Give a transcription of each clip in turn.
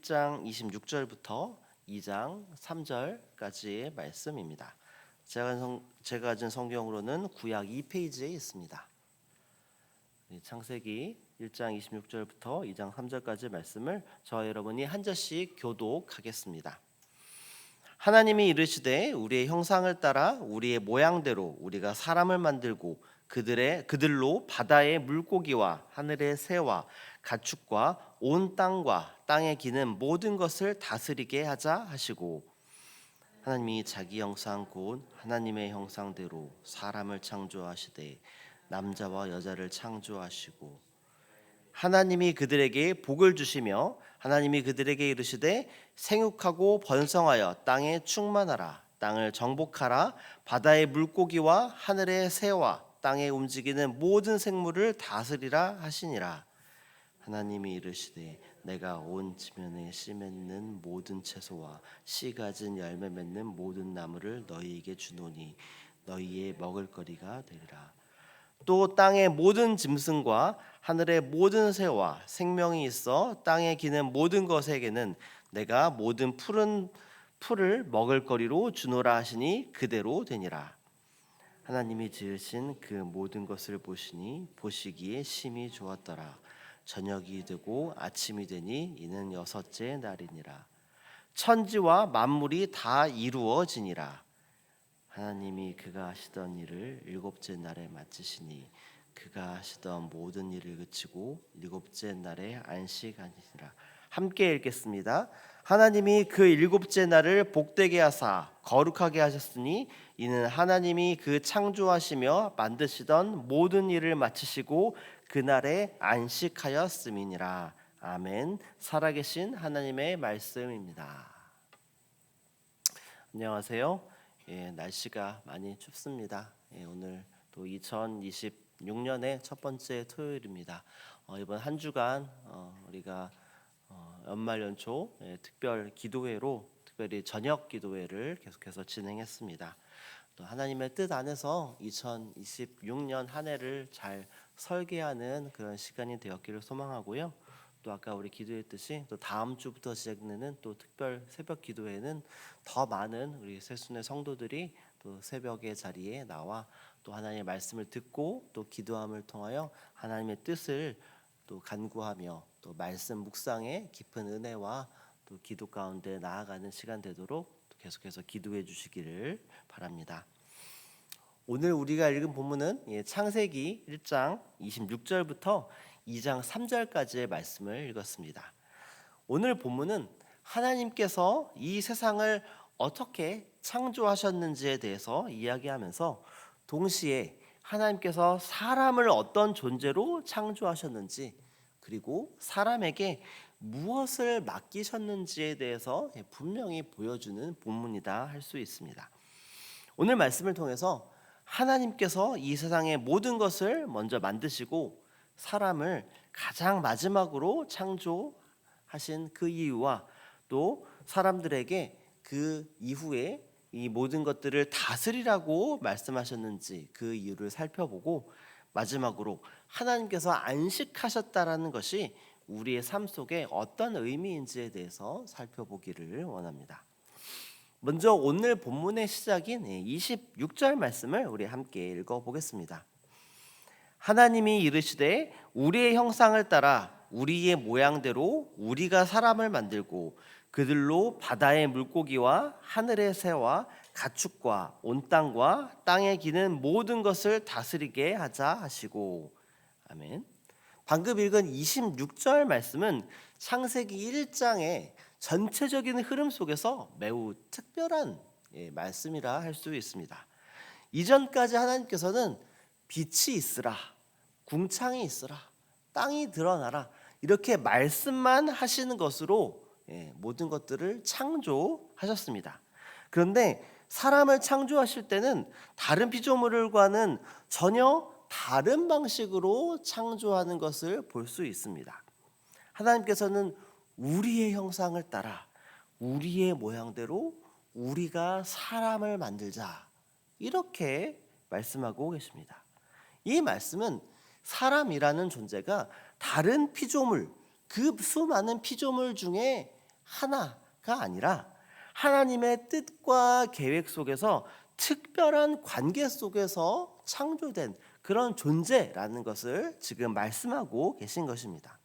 1장 26절부터 2장 3절까지의 말씀입니다. 제가 가진 성경으로는 구약 2페이지에 있습니다. 창세기 1장 26절부터 2장 3절까지 말씀을 저와 여러분이 한 절씩 교독하겠습니다. 하나님이 이르시되 우리의 형상을 따라 우리의 모양대로 우리가 사람을 만들고 그들로 바다의 물고기와 하늘의 새와 가축과 온 땅과 땅에 기는 모든 것을 다스리게 하자 하시고, 하나님이 자기 형상 곧 하나님의 형상대로 사람을 창조하시되 남자와 여자를 창조하시고, 하나님이 그들에게 복을 주시며 하나님이 그들에게 이르시되 생육하고 번성하여 땅에 충만하라. 땅을 정복하라. 바다의 물고기와 하늘의 새와 땅에 움직이는 모든 생물을 다스리라 하시니라. 하나님이 이르시되 내가 온 지면에 씨 맺는 모든 채소와 씨 가진 열매 맺는 모든 나무를 너희에게 주노니 너희의 먹을거리가 되리라. 또 땅의 모든 짐승과 하늘의 모든 새와 생명이 있어 땅에 기는 모든 것에게는 내가 모든 푸른 풀을 먹을거리로 주노라 하시니 그대로 되니라. 하나님이 지으신 그 모든 것을 보시니 보시기에 심히 좋았더라. 저녁이 되고 아침이 되니 이는 여섯째 날이니라. 천지와 만물이 다 이루어지니라. 하나님이 그가 하시던 일을 일곱째 날에 마치시니 그가 하시던 모든 일을 그치고 일곱째 날에 안식하니라. 함께 읽겠습니다. 하나님이 그 일곱째 날을 복되게 하사 거룩하게 하셨으니 이는 하나님이 그 창조하시며 만드시던 모든 일을 마치시고 그날에 안식하였음이니라. 아멘. 살아계신 하나님의 말씀입니다. 안녕하세요. 날씨가 많이 춥습니다. 오늘 또 2026년의 첫 번째 토요일입니다. 이번 한 주간 우리가 연말 연초 특별 기도회로 특별히 저녁 기도회를 계속해서 진행했습니다. 또 하나님의 뜻 안에서 2026년 한 해를 잘 설계하는 그런 시간이 되었기를 소망하고요. 또 아까 우리 기도했듯이 또 다음 주부터 시작되는 또 특별 새벽 기도회는 더 많은 우리 새순의 성도들이 또 새벽의 자리에 나와 또 하나님의 말씀을 듣고 또 기도함을 통하여 하나님의 뜻을 또 간구하며 또 말씀 묵상의 깊은 은혜와 또 기도 가운데 나아가는 시간 되도록 계속해서 기도해 주시기를 바랍니다. 오늘 우리가 읽은 본문은 창세기 1장 26절부터 2장 3절까지의 말씀을 읽었습니다. 오늘 본문은 하나님께서 이 세상을 어떻게 창조하셨는지에 대해서 이야기하면서 동시에 하나님께서 사람을 어떤 존재로 창조하셨는지 그리고 사람에게 무엇을 맡기셨는지에 대해서 분명히 보여주는 본문이다 할 수 있습니다. 오늘 말씀을 통해서 하나님께서 이 세상의 모든 것을 먼저 만드시고 사람을 가장 마지막으로 창조하신 그 이유와 또 사람들에게 그 이후에 이 모든 것들을 다스리라고 말씀하셨는지 그 이유를 살펴보고 마지막으로 하나님께서 안식하셨다라는 것이 우리의 삶 속에 어떤 의미인지에 대해서 살펴보기를 원합니다. 먼저 오늘 본문의 시작인 26절 말씀을 우리 함께 읽어보겠습니다. 하나님이 이르시되 우리의 형상을 따라 우리의 모양대로 우리가 사람을 만들고 그들로 바다의 물고기와 하늘의 새와 가축과 온 땅과 땅에 기는 모든 것을 다스리게 하자 하시고. 아멘. 방금 읽은 26절 말씀은 창세기 1장의 전체적인 흐름 속에서 매우 특별한 말씀이라 할 수 있습니다. 이전까지 하나님께서는 빛이 있으라, 궁창이 있으라, 땅이 드러나라 이렇게 말씀만 하시는 것으로 모든 것들을 창조하셨습니다. 그런데 사람을 창조하실 때는 다른 피조물과는 전혀 다른 방식으로 창조하는 것을 볼 수 있습니다. 하나님께서는 우리의 형상을 따라 우리의 모양대로 우리가 사람을 만들자 이렇게 말씀하고 계십니다. 이 말씀은 사람이라는 존재가 다른 피조물, 그 수많은 피조물 중에 하나가 아니라 하나님의 뜻과 계획 속에서 특별한 관계 속에서 창조된 그런 존재라는 것을 지금 말씀하고 계신 것입니다.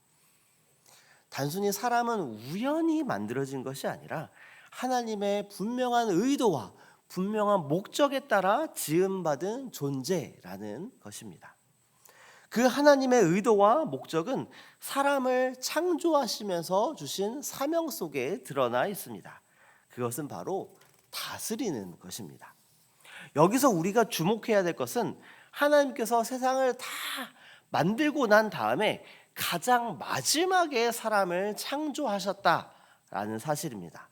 단순히 사람은 우연히 만들어진 것이 아니라 하나님의 분명한 의도와 분명한 목적에 따라 지음받은 존재라는 것입니다. 그 하나님의 의도와 목적은 사람을 창조하시면서 주신 사명 속에 드러나 있습니다. 그것은 바로 다스리는 것입니다. 여기서 우리가 주목해야 될 것은 하나님께서 세상을 다 만들고 난 다음에 가장 마지막에 사람을 창조하셨다라는 사실입니다.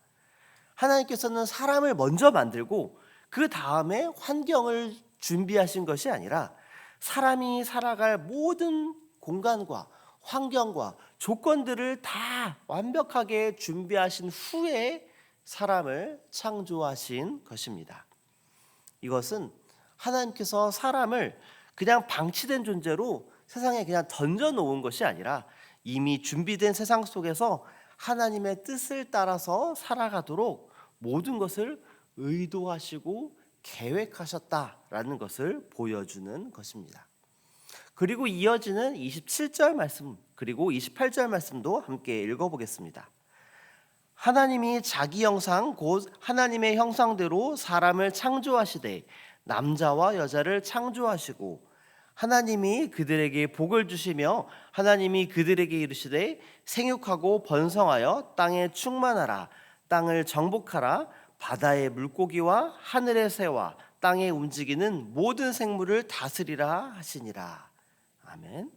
하나님께서는 사람을 먼저 만들고 그 다음에 환경을 준비하신 것이 아니라 사람이 살아갈 모든 공간과 환경과 조건들을 다 완벽하게 준비하신 후에 사람을 창조하신 것입니다. 이것은 하나님께서 사람을 그냥 방치된 존재로 세상에 그냥 던져놓은 것이 아니라 이미 준비된 세상 속에서 하나님의 뜻을 따라서 살아가도록 모든 것을 의도하시고 계획하셨다라는 것을 보여주는 것입니다. 그리고 이어지는 27절 말씀 그리고 28절 말씀도 함께 읽어보겠습니다. 하나님이 자기 형상 곧 하나님의 형상대로 사람을 창조하시되 남자와 여자를 창조하시고 하나님이 그들에게 복을 주시며 하나님이 그들에게 이르시되 생육하고 번성하여 땅에 충만하라 땅을 정복하라 바다의 물고기와 하늘의 새와 땅에 움직이는 모든 생물을 다스리라 하시니라. 아멘.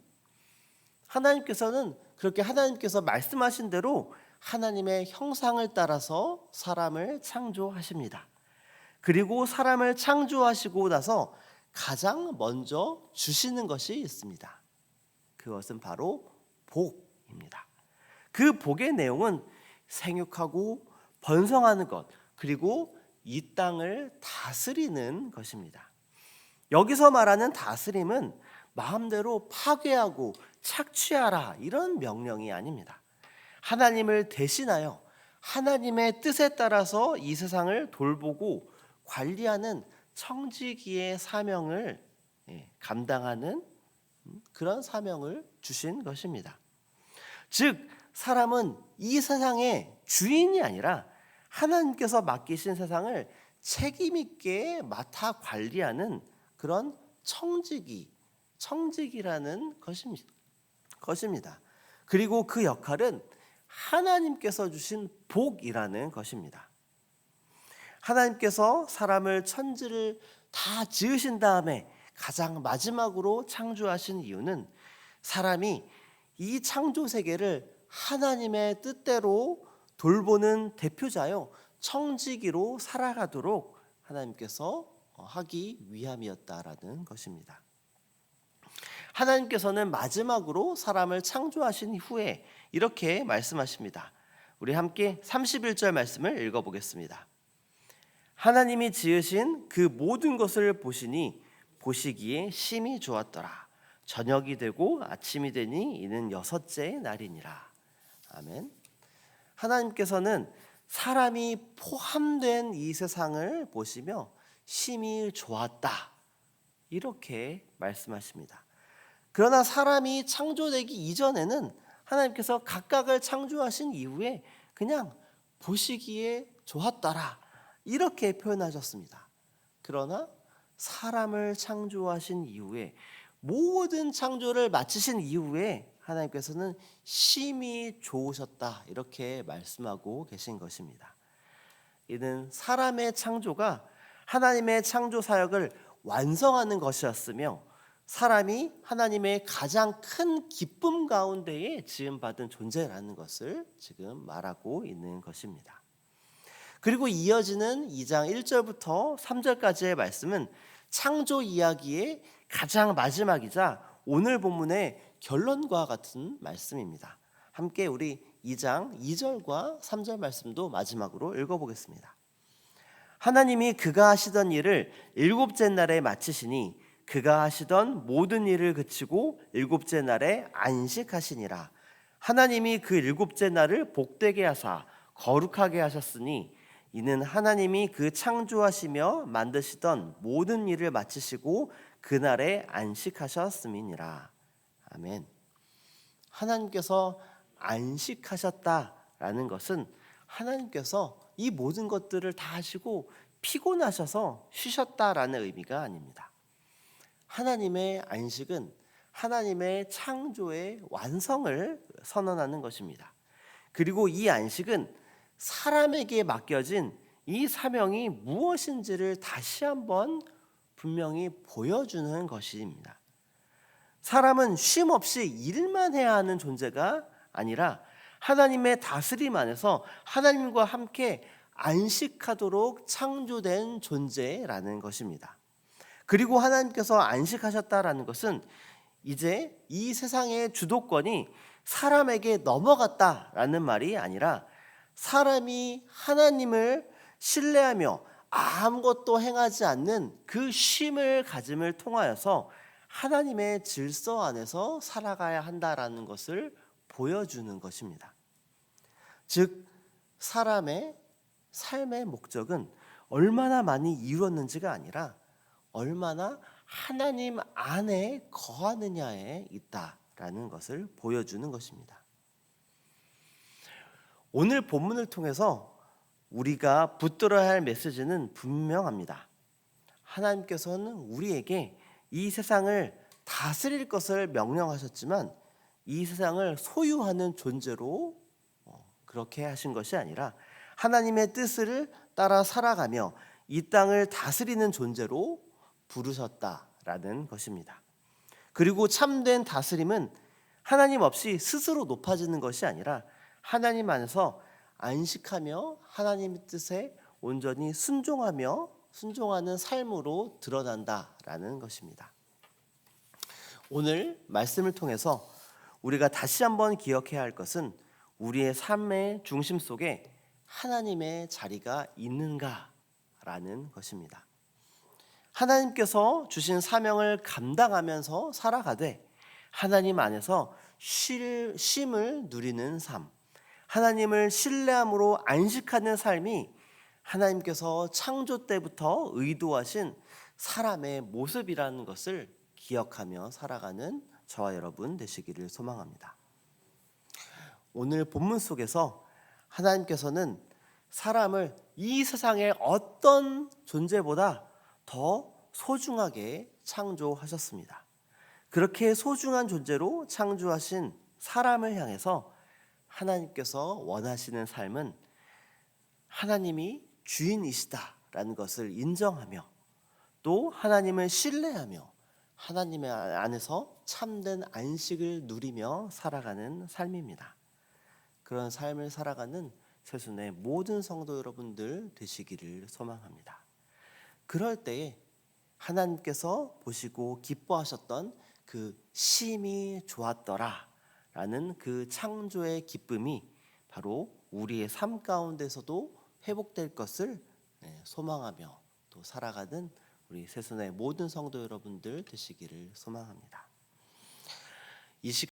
하나님께서는 그렇게 하나님께서 말씀하신 대로 하나님의 형상을 따라서 사람을 창조하십니다. 그리고 사람을 창조하시고 나서 가장 먼저 주시는 것이 있습니다. 그것은 바로 복입니다. 그 복의 내용은 생육하고 번성하는 것, 그리고 이 땅을 다스리는 것입니다. 여기서 말하는 다스림은 마음대로 파괴하고 착취하라 이런 명령이 아닙니다. 하나님을 대신하여 하나님의 뜻에 따라서 이 세상을 돌보고 관리하는 청지기의 사명을 감당하는 그런 사명을 주신 것입니다. 즉 사람은 이 세상의 주인이 아니라 하나님께서 맡기신 세상을 책임 있게 맡아 관리하는 그런 청지기라는 것입니다. 그리고 그 역할은 하나님께서 주신 복이라는 것입니다. 하나님께서 사람을 천지를 다 지으신 다음에 가장 마지막으로 창조하신 이유는 사람이 이 창조 세계를 하나님의 뜻대로 돌보는 대표자요 청지기로 살아가도록 하나님께서 하기 위함이었다라는 것입니다. 하나님께서는 마지막으로 사람을 창조하신 후에 이렇게 말씀하십니다. 우리 함께 31절 말씀을 읽어보겠습니다. 하나님이 지으신 그 모든 것을 보시니 보시기에 심히 좋았더라. 저녁이 되고 아침이 되니 이는 여섯째 날이니라. 아멘. 하나님께서는 사람이 포함된 이 세상을 보시며 심히 좋았다. 이렇게 말씀하십니다. 그러나 사람이 창조되기 이전에는 하나님께서 각각을 창조하신 이후에 그냥 보시기에 좋았더라. 이렇게 표현하셨습니다. 그러나 사람을 창조하신 이후에 모든 창조를 마치신 이후에 하나님께서는 심히 좋으셨다 이렇게 말씀하고 계신 것입니다. 이는 사람의 창조가 하나님의 창조 사역을 완성하는 것이었으며 사람이 하나님의 가장 큰 기쁨 가운데에 지음받은 존재라는 것을 지금 말하고 있는 것입니다. 그리고 이어지는 2장 1절부터 3절까지의 말씀은 창조 이야기의 가장 마지막이자 오늘 본문의 결론과 같은 말씀입니다. 함께 우리 2장 2절과 3절 말씀도 마지막으로 읽어보겠습니다. 하나님이 그가 하시던 일을 일곱째 날에 마치시니 그가 하시던 모든 일을 그치고 일곱째 날에 안식하시니라. 하나님이 그 일곱째 날을 복되게 하사 거룩하게 하셨으니 이는 하나님이 그 창조하시며 만드시던 모든 일을 마치시고 그날에 안식하셨음이니라. 아멘. 하나님께서 안식하셨다라는 것은 하나님께서 이 모든 것들을 다 하시고 피곤하셔서 쉬셨다라는 의미가 아닙니다. 하나님의 안식은 하나님의 창조의 완성을 선언하는 것입니다. 그리고 이 안식은 사람에게 맡겨진 이 사명이 무엇인지를 다시 한번 분명히 보여주는 것입니다. 사람은 쉼 없이 일만 해야 하는 존재가 아니라 하나님의 다스림 안에서 하나님과 함께 안식하도록 창조된 존재라는 것입니다. 그리고 하나님께서 안식하셨다라는 것은 이제 이 세상의 주도권이 사람에게 넘어갔다라는 말이 아니라 사람이 하나님을 신뢰하며 아무것도 행하지 않는 그 쉼을 가짐을 통하여서 하나님의 질서 안에서 살아가야 한다라는 것을 보여주는 것입니다. 즉 사람의 삶의 목적은 얼마나 많이 이루었는지가 아니라 얼마나 하나님 안에 거하느냐에 있다라는 것을 보여주는 것입니다. 오늘 본문을 통해서 우리가 붙들어야 할 메시지는 분명합니다. 하나님께서는 우리에게 이 세상을 다스릴 것을 명령하셨지만 이 세상을 소유하는 존재로 그렇게 하신 것이 아니라 하나님의 뜻을 따라 살아가며 이 땅을 다스리는 존재로 부르셨다라는 것입니다. 그리고 참된 다스림은 하나님 없이 스스로 높아지는 것이 아니라 하나님 안에서 안식하며 하나님의 뜻에 온전히 순종하는 삶으로 드러난다라는 것입니다. 오늘 말씀을 통해서 우리가 다시 한번 기억해야 할 것은 우리의 삶의 중심 속에 하나님의 자리가 있는가라는 것입니다. 하나님께서 주신 사명을 감당하면서 살아가되 하나님 안에서 쉼을 누리는 삶, 하나님을 신뢰함으로 안식하는 삶이 하나님께서 창조 때부터 의도하신 사람의 모습이라는 것을 기억하며 살아가는 저와 여러분 되시기를 소망합니다. 오늘 본문 속에서 하나님께서는 사람을 이 세상의 어떤 존재보다 더 소중하게 창조하셨습니다. 그렇게 소중한 존재로 창조하신 사람을 향해서 하나님께서 원하시는 삶은 하나님이 주인이시다라는 것을 인정하며 또 하나님을 신뢰하며 하나님 안에서 참된 안식을 누리며 살아가는 삶입니다. 그런 삶을 살아가는 새순의 모든 성도 여러분들 되시기를 소망합니다. 그럴 때에 하나님께서 보시고 기뻐하셨던 그 쉼이 좋았더라 라는 그 창조의 기쁨이 바로 우리의 삶 가운데서도 회복될 것을 소망하며 또 살아가는 우리 새순의 모든 성도 여러분들 되시기를 소망합니다. 이 시간